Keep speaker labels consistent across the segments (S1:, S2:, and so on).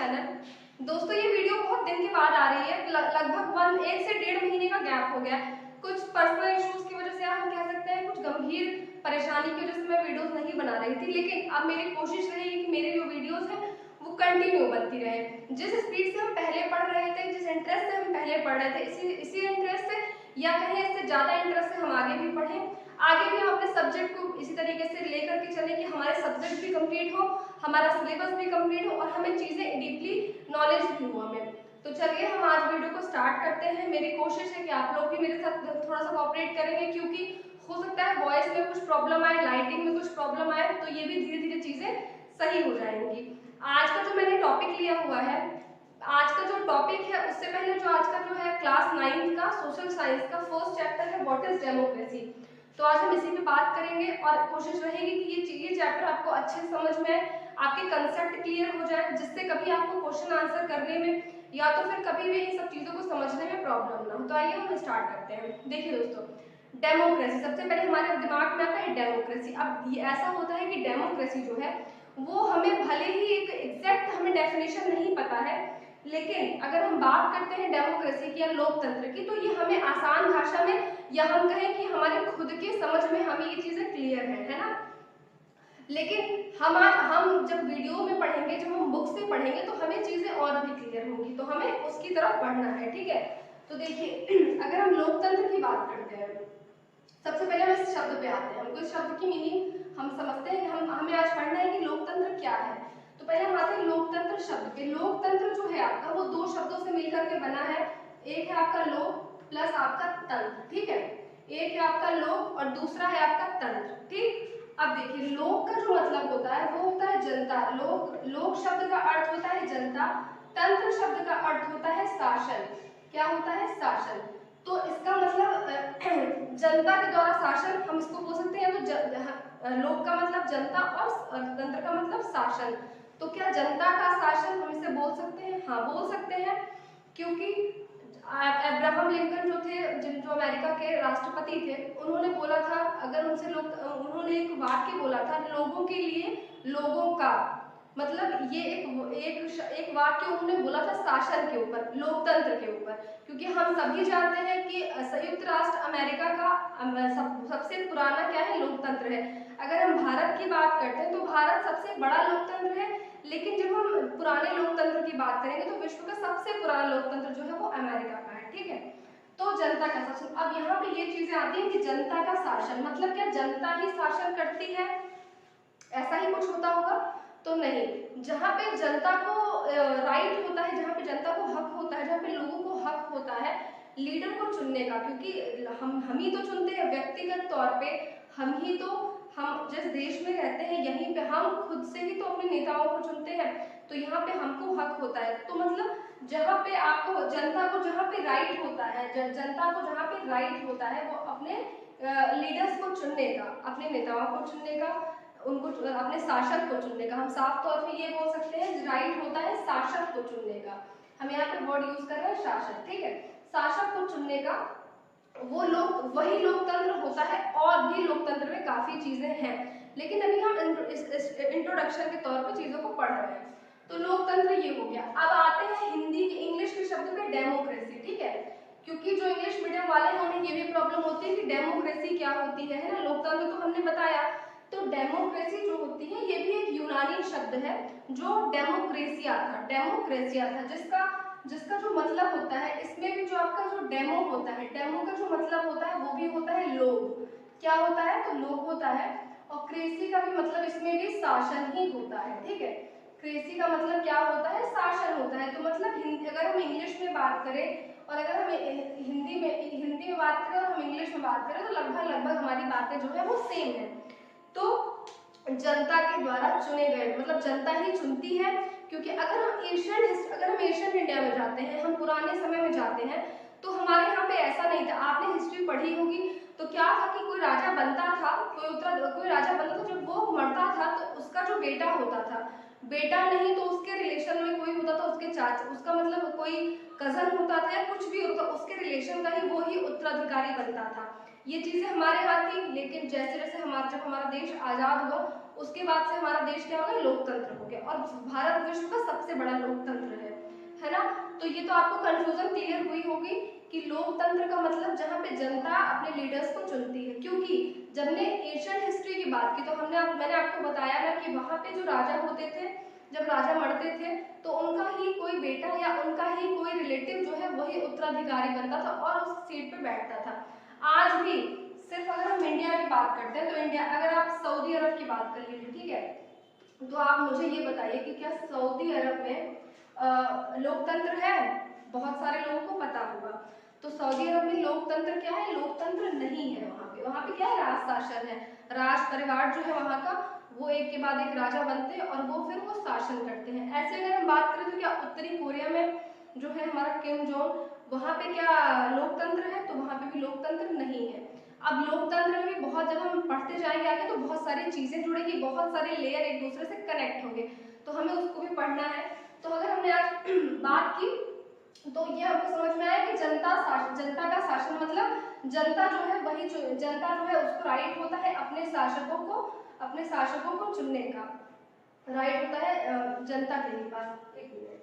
S1: Channel. दोस्तों ये video बहुत दिन के बाद आ रही है, लगभग 1 से 1.5 महीने का गैप हो गया। कुछ पर्सनल इश्यूज की वजह से हम कह सकते हैं, कुछ गंभीर परेशानी की वजह से मैं वीडियोस नहीं बना रही थी, लेकिन अब मेरी कोशिश रहेगी कि मेरे जो वीडियोस हैं वो कंटिन्यू बनती रहे। जिस स्पीड से हम पहले पढ़ रहे थे, जिस इंटरेस्ट से हम पहले पढ़ रहे थे, इसी इंटरेस्ट से या कहें इससे ज्यादा इंटरेस्ट से हम आगे भी पढ़ें, आगे भी हम अपने सब्जेक्ट को इसी तरीके से लेकर के चलें कि हमारे सब्जेक्ट भी कंप्लीट हो, हमारा सिलेबस भी कंप्लीट हो और हमें चीजें डीपली नॉलेज भी हो हमें। तो चलिए हम आज वीडियो को स्टार्ट करते हैं। मेरी कोशिश है कि आप लोग भी मेरे साथ थोड़ा सा कोऑपरेट करेंगे, क्योंकि हो सकता है वॉइस में कुछ प्रॉब्लम आए, लाइटिंग में कुछ प्रॉब्लम आए, तो ये भी धीरे धीरे चीजें सही हो जाएंगी। आज का जो मैंने टॉपिक लिया हुआ है, आज का जो टॉपिक है उससे पहले जो आज का जो है क्लास 9 का सोशल साइंस का फर्स्ट चैप्टर है व्हाट इज डेमोक्रेसी। तो आज हम इसी पे बात करेंगे और कोशिश रहेगी कि ये चैप्टर आपको अच्छे से समझ में आए, आपके कंसेप्ट क्लियर हो जाए, जिससे कभी आपको क्वेश्चन आंसर करने में या तो फिर कभी भी इन सब चीजों को समझने में प्रॉब्लम ना हो। तो आइए हम स्टार्ट करते हैं। देखिए दोस्तों, डेमोक्रेसी सबसे पहले हमारे दिमाग में आता है डेमोक्रेसी। अब ये ऐसा होता है कि डेमोक्रेसी जो है वो हमें भले ही एक एग्जैक्ट हमें डेफिनेशन नहीं पता है, लेकिन अगर हम बात करते हैं डेमोक्रेसी की या लोकतंत्र की, तो ये हमें आसान भाषा में या हम कहें कि हमारे खुद के समझ में हमें ये चीजें क्लियर है ना। लेकिन हम जब वीडियो में पढ़ेंगे, जब हम बुक से पढ़ेंगे, तो हमें चीजें और भी क्लियर होंगी, तो हमें उसकी तरफ बढ़ना है, ठीक है। तो देखिए अगर हम लोकतंत्र की बात करते हैं, सबसे पहले हम इस शब्द पे आते हैं। हमको इस शब्द की मीनिंग हम समझते हैं कि हमें आज पढ़ना है कि लोकतंत्र क्या है। तो पहले हम आते हैं लोकतंत्र शब्द पे। लोकतंत्र जो है आपका वो दो शब्दों से मिलकर के बना है। एक है आपका लोक प्लस आपका तंत्र, ठीक है। एक है आपका लोक और दूसरा है आपका तंत्र, ठीक। अब देखिए लोक का जो मतलब होता है वो होता है जनता। लोक शब्द का अर्थ होता है जनता, तंत्र शब्द का अर्थ होता है शासन। क्या होता है? शासन। तो इसका मतलब जनता के द्वारा शासन हम इसको बोल सकते हैं। तो लोक का मतलब जनता और तंत्र का मतलब शासन। तो क्या जनता का शासन हम इसे बोल सकते हैं? हाँ बोल सकते हैं, क्योंकि अब्राहम लिंकन जो थे, जो अमेरिका के राष्ट्रपति थे, उन्होंने बोला था, अगर उनसे उन्होंने एक वाक्य बोला था, लोगों के लिए लोगों का, मतलब ये एक वाक्य उन्होंने बोला था शासन के ऊपर, लोकतंत्र के ऊपर। क्योंकि हम सभी जानते हैं कि संयुक्त राष्ट्र अमेरिका का सबसे पुराना क्या है? लोकतंत्र है। अगर हम भारत की बात करते हैं तो भारत सबसे बड़ा लोकतंत्र है, लेकिन जब हम पुराने लोकतंत्र की बात करेंगे तो विश्व का सबसे पुराना लोकतंत्र जो है वो अमेरिका का है, ठीक है। तो जनता का शासन, अब यहाँ पे ये चीजें आती हैं कि जनता का शासन मतलब क्या जनता ही शासन करती है, ऐसा ही कुछ होता होगा? तो नहीं। जहाँ पे जनता को राइट होता है, जहाँ पे जनता को हक होता है, जहाँ पे लोगों को हक होता है लीडर को चुनने का, क्योंकि हम ही तो चुनते हैं व्यक्तिगत तौर पे। हम जिस देश में रहते हैं यहीं पे हम खुद से ही तो अपने नेताओं को चुनते हैं, तो यहाँ पे हमको हक होता है। तो मतलब जहाँ पे आपको जनता को जहाँ पे राइट होता है, जनता को जहाँ पे राइट होता है वो अपने लीडर्स को चुनने का, अपने नेताओं को चुनने का, उनको अपने शासक को चुनने का। हम साफ तौर पे ये बोल सकते हैं राइट होता है शासक को चुनने का। हम यहाँ पे वर्ड यूज कर रहे हैं शासक, ठीक है। शासक को चुनने का वही लोकतंत्र होता है। और भी लोकतंत्र में काफी चीजें हैं, लेकिन अभी हम इंट्रोडक्शन के तौर पे चीजों को पढ़ रहे हैं। तो लोकतंत्र ये हो गया। अब आते हैं हिंदी के इंग्लिश के शब्द पे डेमोक्रेसी, ठीक है। क्योंकि जो इंग्लिश मीडियम वाले हैं उन्हें ये भी प्रॉब्लम होती है कि डेमोक्रेसी क्या होती है ना। लोकतंत्र तो हमने बताया, तो डेमोक्रेसी जो होती है ये भी एक यूनानी शब्द है जो डेमोक्रेसिया था, जिसका जो मतलब होता है, इसमें भी जो आपका जो डेमो होता है, डेमो का जो मतलब होता है वो भी होता है लोग। क्या होता है? तो लोग होता है। और क्रेसी का भी मतलब इसमें भी शासन ही होता है, ठीक है। क्रेसी का मतलब क्या होता है? शासन होता है। तो मतलब अगर हम इंग्लिश में बात करें और अगर हम हिंदी में बात करें और हम इंग्लिश में बात करें, तो लगभग हमारी बातें जो है वो सेम है। तो जनता के द्वारा चुने गए, मतलब जनता ही चुनती है। क्योंकि अगर हम एशियन इंडिया में जाते हैं, हम पुराने समय में जाते हैं, तो हमारे यहाँ पे ऐसा नहीं था। आपने हिस्ट्री पढ़ी होगी, तो क्या था कि कोई राजा बनता था, कोई राजा बनता था, जब वो मरता था तो उसका जो बेटा होता था, बेटा नहीं तो उसके रिलेशन में कोई होता था, उसके चाचा, उसका मतलब कोई कजन होता था या कुछ भी होता, उसके रिलेशन का ही वो ही उत्तराधिकारी बनता था। ये चीजें हमारे यहाँ थी, लेकिन जैसे जैसे जब हमारा देश आजाद हुआ उसके बाद से हमारा देश क्या हो गया? लोकतंत्र हो गया। और भारत विश्व का सबसे बड़ा लोकतंत्र तो ये तो आपको कंफ्यूजन क्लियर हुई होगी कि लोकतंत्र का मतलब जहाँ पे जनता अपने लीडर्स को चुनती है। क्योंकि जब ने एशियन हिस्ट्री की बात की तो मैंने आपको बताया ना कि वहाँ पे जो राजा होते थे, जब राजा मरते थे तो उनका ही कोई बेटा या उनका ही कोई रिलेटिव जो है वही उत्तराधिकारी बनता था और उस सीट पे बैठता था। आज भी सिर्फ अगर हम इंडिया की बात करते हैं तो इंडिया, अगर आप सऊदी अरब की बात कर लीजिए, ठीक है, तो आप मुझे ये बताइए कि क्या सऊदी अरब में लोकतंत्र है? बहुत सारे लोगों को पता होगा। तो सऊदी अरब में लोकतंत्र क्या है? लोकतंत्र नहीं है। वहाँ पे क्या है? राज शासन है। राज परिवार जो है वहाँ का, वो एक के बाद एक राजा बनते हैं और वो फिर वो शासन करते हैं। ऐसे अगर हम बात करें तो क्या उत्तरी कोरिया में जो है हमारा किम जोंग, वहाँ पे क्या लोकतंत्र है? तो वहाँ पे भी लोकतंत्र नहीं है। अब लोकतंत्र में भी बहुत, जब हम पढ़ते जाएंगे आगे तो बहुत सारी चीजें जुड़ेगी, बहुत सारे लेयर एक दूसरे से कनेक्ट होंगे, तो हमें उसको भी पढ़ना है। तो अगर हमने आज बात की तो ये हमको समझ में आया कि जनता का शासन मतलब जनता जो है वही जनता जो है उसको राइट होता है अपने शासकों को चुनने का राइट होता है जनता के ही पास। एक मिनट,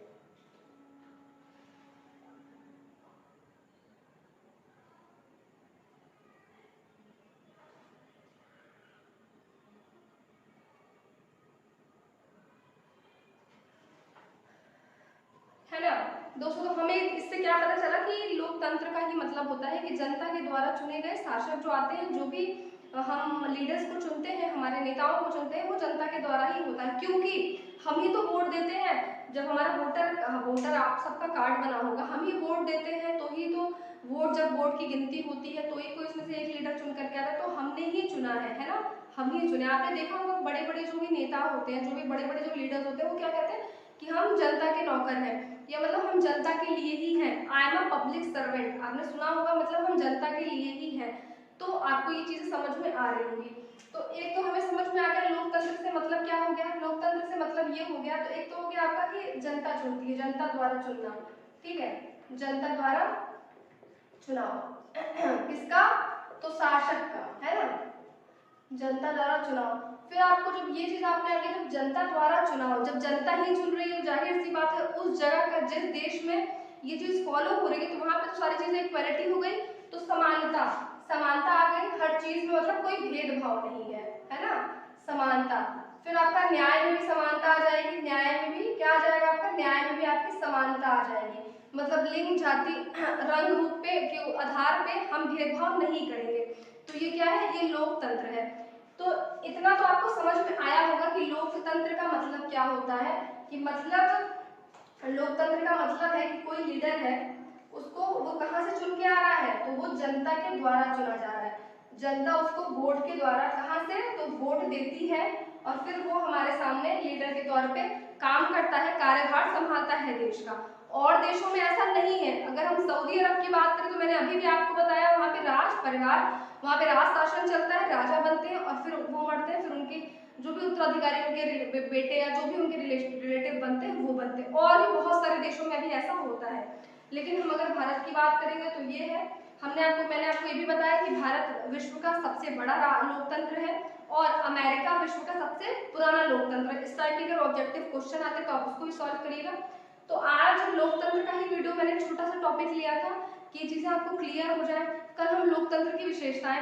S1: है ना दोस्तों। तो हमें इससे क्या पता चला कि लोकतंत्र का ही मतलब होता है कि जनता के द्वारा चुने गए शासक जो आते हैं, जो भी हम लीडर्स को चुनते हैं, हमारे नेताओं को चुनते हैं, वो जनता के द्वारा ही होता है। क्योंकि हम ही तो वोट देते हैं। जब हमारा वोटर आप सबका कार्ड बना होगा, हम ही वोट देते हैं, तो ही तो जब वोट की गिनती होती है तो ही कोई इसमें से एक लीडर चुन करके आता है, तो हमने ही चुना है ना, हम ही चुने। आपने देखा होगा बड़े बड़े जो भी नेता होते हैं, जो भी बड़े बड़े जो लीडर्स होते हैं, वो क्या कहते हैं कि हम जनता के नौकर हैं, या मतलब हम जनता के लिए ही हैं। I am a public servant, आपने सुना होगा, मतलब हम जनता के लिए ही हैं। तो आपको ये चीजें समझ में आ रही होंगी। तो एक तो हमें समझ में आ गया लोकतंत्र से मतलब क्या हो गया, लोकतंत्र से मतलब ये हो गया। तो एक तो हो गया आपका कि जनता चुनती है, जनता द्वारा चुनना, ठीक है, जनता द्वारा चुनाव किसका? तो शासक का, है ना, जनता द्वारा चुनाव। फिर आपको जब ये चीज आपने आगे, जब जनता द्वारा चुनाव, जब जनता ही चुन रही है, जाहिर सी बात है उस जगह का, जिस देश में ये चीज फॉलो हो रही है, तो वहां पे तो सारी चीजें इक्वालिटी हो गई, तो समानता समानता आ गई हर चीज में, मतलब कोई भेदभाव नहीं है ना, समानता। फिर आपका न्याय में भी समानता आ जाएगी, न्याय में भी क्या आ जाएगा आपका, न्याय में भी आपकी समानता आ जाएगी। मतलब लिंग, जाति, रंग, रूप पे के आधार पे हम भेदभाव नहीं करेंगे। तो ये क्या है? ये लोकतंत्र है। तो इतना तो आपको समझ में आया होगा कि लोकतंत्र का मतलब क्या होता है, कि मतलब लोकतंत्र का मतलब है कि कोई लीडर है, उसको वो कहाँ से चुन के आ रहा है, तो वो जनता के द्वारा चुना जा रहा है। जनता उसको वोट के द्वारा, कहाँ से, तो वोट देती है और फिर वो हमारे सामने लीडर के तौर पे काम करता है, कार्यभार संभालता है देश का। और देशों में ऐसा नहीं है। अगर हम सऊदी अरब की बात करें तो मैंने अभी भी आपको बताया, वहाँ पे राज परिवार, वहाँ पे राज शासन चलता है, राजा बनते हैं और फिर वो मरते हैं, फिर उनके जो भी उत्तराधिकारी, उनके बेटे या जो भी उनके रिलेटिव बनते हैं वो बनते हैं। और भी बहुत सारे देशों में अभी ऐसा होता है। लेकिन हम अगर भारत की बात करेंगे तो ये है, मैंने आपको ये भी बताया कि भारत विश्व का सबसे बड़ा लोकतंत्र है और अमेरिका विश्व का सबसे पुराना लोकतंत्र है। इस टाइप के अगर ऑब्जेक्टिव क्वेश्चन आते तो आप उसको भी सॉल्व करिएगा। तो आज लोकतंत्र का ही वीडियो, मैंने छोटा सा टॉपिक लिया था कि ये चीजें आपको क्लियर हो जाए। कल हम लोकतंत्र की विशेषताएं